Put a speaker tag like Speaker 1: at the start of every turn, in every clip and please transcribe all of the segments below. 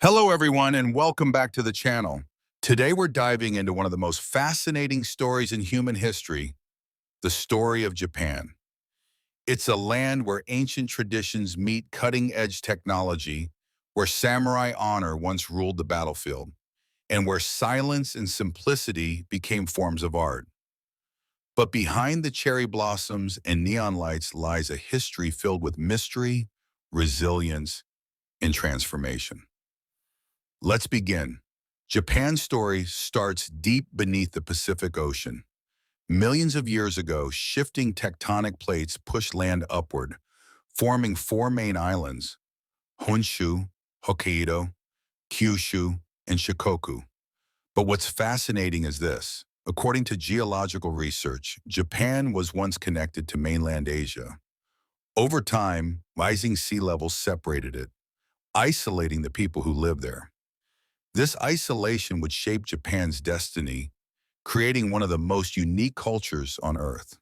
Speaker 1: Hello, everyone, and welcome back to the channel. Today, we're diving into one of the most fascinating stories in human history, the story of Japan. It's a land where ancient traditions meet cutting-edge technology, where samurai honor once ruled the battlefield, and where silence and simplicity became forms of art. But behind the cherry blossoms and neon lights lies a history filled with mystery, resilience, and transformation. Let's begin. Japan's story starts deep beneath the Pacific Ocean. Millions of years ago, shifting tectonic plates pushed land upward, forming four main islands: Honshu, Hokkaido, Kyushu, and Shikoku. But what's fascinating is this. According to geological research, Japan was once connected to mainland Asia. Over time, rising sea levels separated it, isolating the people who lived there. This isolation would shape Japan's destiny, creating one of the most unique cultures on Earth.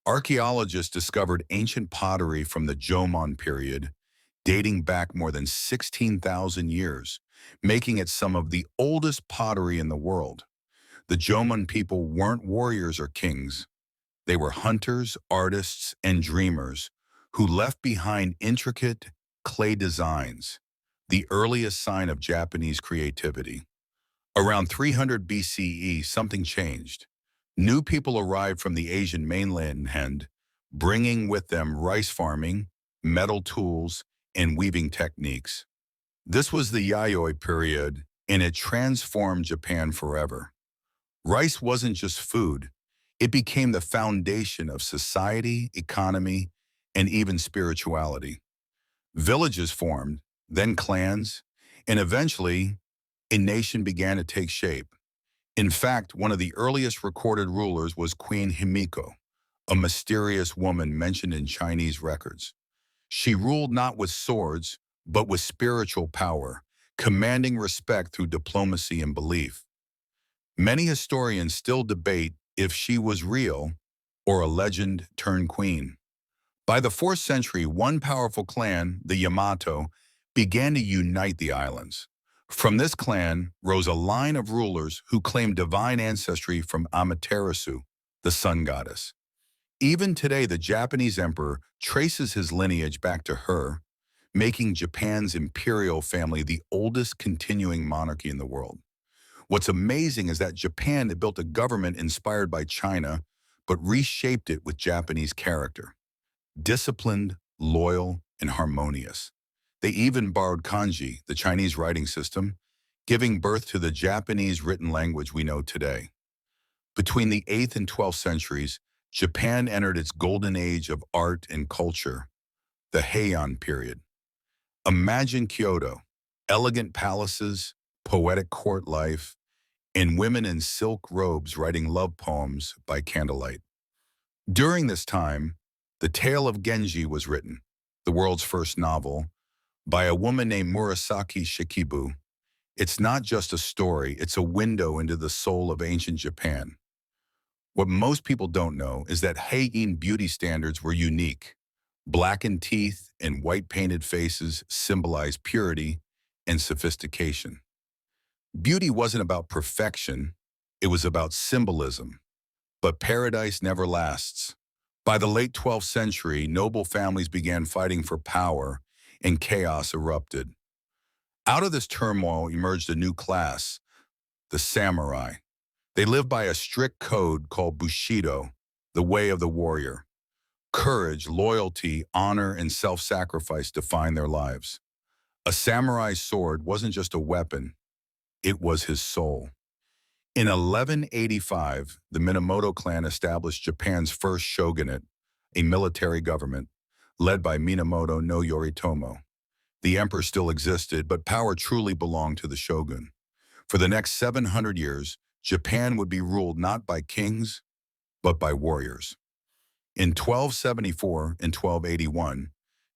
Speaker 1: Archaeologists discovered ancient pottery from the Jōmon period, dating back more than 16,000 years, making it some of the oldest pottery in the world. The Jōmon people weren't warriors or kings. They were hunters, artists, and dreamers who left behind intricate clay designs, the earliest sign of Japanese creativity. Around 300 BCE, something changed. New people arrived from the Asian mainland, bringing with them rice farming, metal tools, and weaving techniques. This was the Yayoi period, and it transformed Japan forever. Rice wasn't just food. It became the foundation of society, economy, and even spirituality. Villages formed, then clans, and eventually, a nation began to take shape. In fact, one of the earliest recorded rulers was Queen Himiko, a mysterious woman mentioned in Chinese records. She ruled not with swords, but with spiritual power, commanding respect through diplomacy and belief. Many historians still debate if she was real or a legend turned queen. By the 4th century, one powerful clan, the Yamato, began to unite the islands. From this clan rose a line of rulers who claimed divine ancestry from Amaterasu, the sun goddess. Even today, the Japanese emperor traces his lineage back to her, making Japan's imperial family the oldest continuing monarchy in the world. What's amazing is that Japan had built a government inspired by China, but reshaped it with Japanese character. Disciplined, loyal, and harmonious. They even borrowed kanji, the Chinese writing system, giving birth to the Japanese written language we know today. Between the 8th and 12th centuries, Japan entered its golden age of art and culture, the Heian period. Imagine Kyoto, elegant palaces, poetic court life, and women in silk robes writing love poems by candlelight. During this time, The Tale of Genji was written, the world's first novel, by a woman named Murasaki Shikibu. It's not just a story, it's a window into the soul of ancient Japan. What most people don't know is that Heian beauty standards were unique. Blackened teeth and white painted faces symbolized purity and sophistication. Beauty wasn't about perfection, it was about symbolism. But paradise never lasts. By the late 12th century, noble families began fighting for power, and chaos erupted. Out of this turmoil emerged a new class, the samurai. They lived by a strict code called Bushido, the way of the warrior. Courage, loyalty, honor, and self-sacrifice defined their lives. A samurai's sword wasn't just a weapon, it was his soul. In 1185, the Minamoto clan established Japan's first shogunate, a military government, led by Minamoto no Yoritomo. The emperor still existed, but power truly belonged to the shogun. For the next 700 years, Japan would be ruled not by kings, but by warriors. In 1274 and 1281,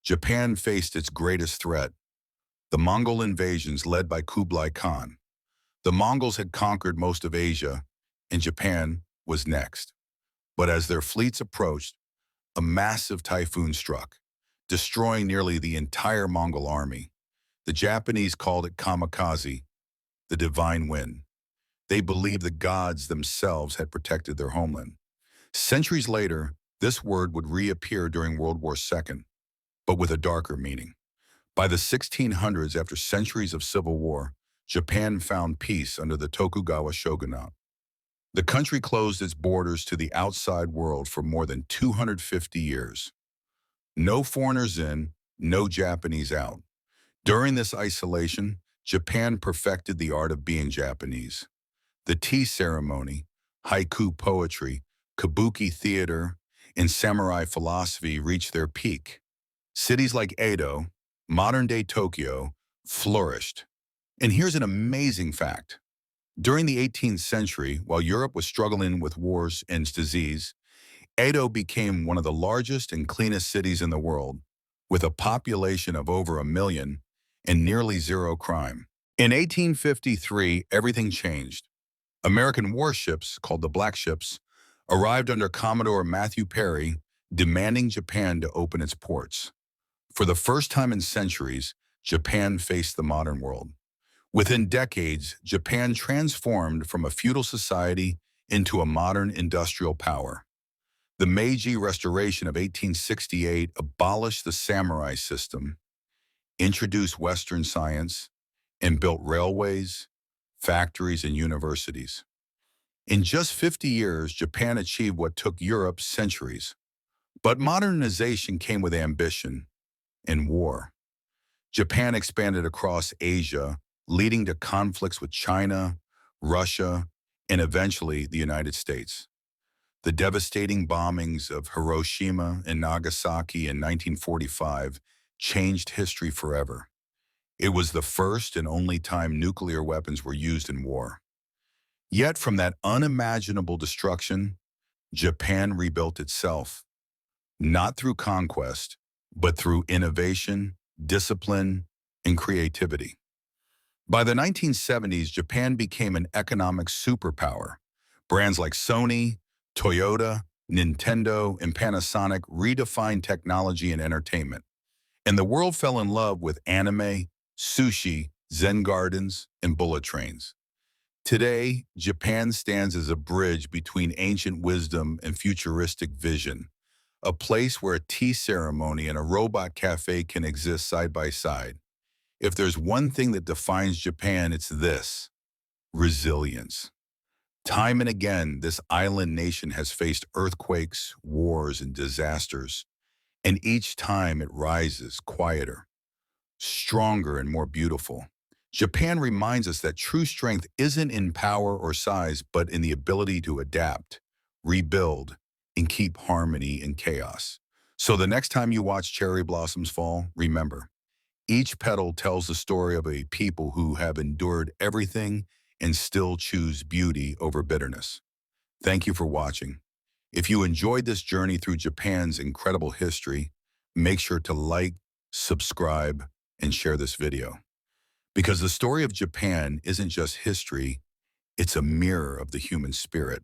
Speaker 1: Japan faced its greatest threat, the Mongol invasions led by Kublai Khan. The Mongols had conquered most of Asia, and Japan was next. But as their fleets approached, a massive typhoon struck, destroying nearly the entire Mongol army. The Japanese called it kamikaze, the divine wind. They believed the gods themselves had protected their homeland. Centuries later, this word would reappear during World War II, but with a darker meaning. By the 1600s, after centuries of civil war, Japan found peace under the Tokugawa shogunate. The country closed its borders to the outside world for more than 250 years. No foreigners in, no Japanese out. During this isolation, Japan perfected the art of being Japanese. The tea ceremony, haiku poetry, kabuki theater, and samurai philosophy reached their peak. Cities like Edo, modern-day Tokyo, flourished. And here's an amazing fact. During the 18th century, while Europe was struggling with wars and disease, Edo became one of the largest and cleanest cities in the world, with a population of over 1 million and nearly zero crime. In 1853, everything changed. American warships, called the Black Ships, arrived under Commodore Matthew Perry, demanding Japan to open its ports. For the first time in centuries, Japan faced the modern world. Within decades, Japan transformed from a feudal society into a modern industrial power. The Meiji Restoration of 1868 abolished the samurai system, introduced Western science, and built railways, factories, and universities. In just 50 years, Japan achieved what took Europe centuries. But modernization came with ambition and war. Japan expanded across Asia, leading to conflicts with China, Russia, and eventually the United States. The devastating bombings of Hiroshima and Nagasaki in 1945 changed history forever. It was the first and only time nuclear weapons were used in war. Yet from that unimaginable destruction, Japan rebuilt itself, not through conquest, but through innovation, discipline, and creativity. By the 1970s, Japan became an economic superpower. Brands like Sony, Toyota, Nintendo, and Panasonic redefined technology and entertainment. And the world fell in love with anime, sushi, Zen gardens, and bullet trains. Today, Japan stands as a bridge between ancient wisdom and futuristic vision, a place where a tea ceremony and a robot cafe can exist side by side. If there's one thing that defines Japan, it's this: resilience. Time and again, this island nation has faced earthquakes, wars, and disasters, and each time it rises quieter, stronger, and more beautiful. Japan reminds us that true strength isn't in power or size, but in the ability to adapt, rebuild, and keep harmony in chaos. So the next time you watch cherry blossoms fall, remember, each petal tells the story of a people who have endured everything and still choose beauty over bitterness. Thank you for watching. If you enjoyed this journey through Japan's incredible history, make sure to like, subscribe, and share this video. Because the story of Japan isn't just history, it's a mirror of the human spirit.